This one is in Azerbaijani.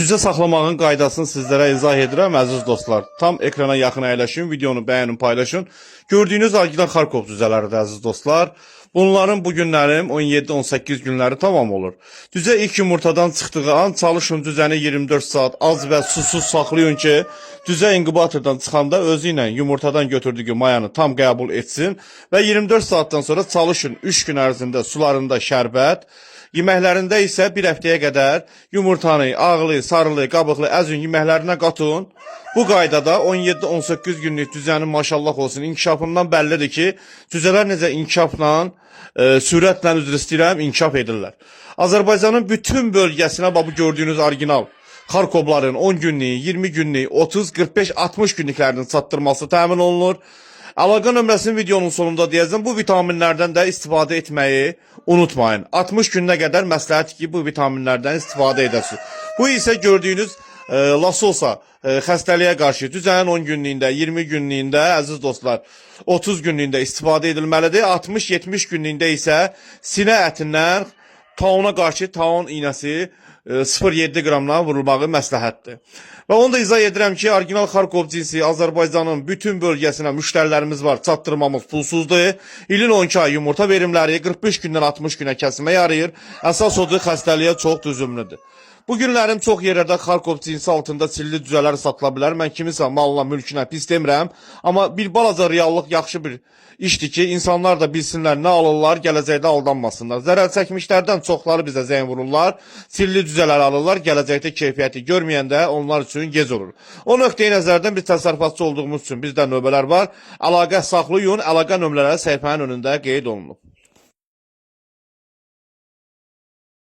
Cüzə saxlamağın qaydasını sizlərə izah edirəm, əziz dostlar. Tam ekrana yaxın əyləşin, videonu bəyənin, paylaşın. Gördüyünüz Agilal Xarkov cüzələridir, əziz dostlar. Bunların bu günlərim 17-18 günləri tamam olur. Cüzə ilk yumurtadan çıxdığı an çalışın cüzəni 24 saat az və susuz saxlayın ki, cüzə inkubatordan çıxanda özü ilə yumurtadan götürdüyü mayanı tam qəbul etsin və 24 saatdan sonra çalışın 3 gün ərzində sularında şərbət, yeməklərində isə bir həftəyə qədər yumurtanı, ağlı, sarılı, qabıqlı, əzün yeməklərinə qatın. Bu qaydada 17-18 günlük cüzənin maşallah olsun inkişafından bəllidir ki, cüzələr necə inkişafla, sürətlə üzr istəyirəm, inkişaf edirlər. Azərbaycanın bütün bölgəsinə bu gördüyünüz orijinal Xarkovların 10 günlük, 20 günlük, 30, 45, 60 günlüklərinin çatdırması təmin olunur. Əlaqə nömrəsini videonun sonunda deyəcəm. Bu vitaminlərdən də istifadə etməyi unutmayın. 60 günə qədər məsləhət ki, bu vitaminlərdən istifadə edəsiniz. Bu isə gördüyünüz lasosa xəstəliyə qarşı cüzənin 10 günlüyündə, 20 günlüyündə, əziz dostlar, 30 günlüyündə istifadə edilməlidir. 60-70 günlüyündə isə sinə ətindən tauna qarşı taun iynəsi 0,7 qramla vurulmağı məsləhətdir. Və onu da izah edirəm ki, orijinal Xarkov cinsi Azərbaycanın bütün bölgəsinə müştərilərimiz var, çatdırmamız pulsuzdur. İlin 12 ay yumurta verimləri 45 gündən 60 günə kəsimə yarayır. Əsas odur, xəstəliyə çox düzümlüdür. Bu günlərim çox yerlərdə Xarkov cinsi altında çilli cüzələr satıla bilər. Mən kimisə malına, mülkünə pis demirəm. Amma bir balaca reallıq yaxşı bir işdir ki, insanlar da bilsinlər nə alırlar, gələcəkdə aldanmasınlar. Zərər çəkmişlərdən çoxları bizə zəng vururlar, çilli cüzələr alırlar, gələcəkdə keyfiyyəti görməyəndə onlar üçün gec olur. O nöqteyi nəzərdən biz təsərrüfatçı olduğumuz üçün bizdə növbələr var. Əlaqə saxlayın, əlaqə nömrələri səhifənin önündə qeyd olunub.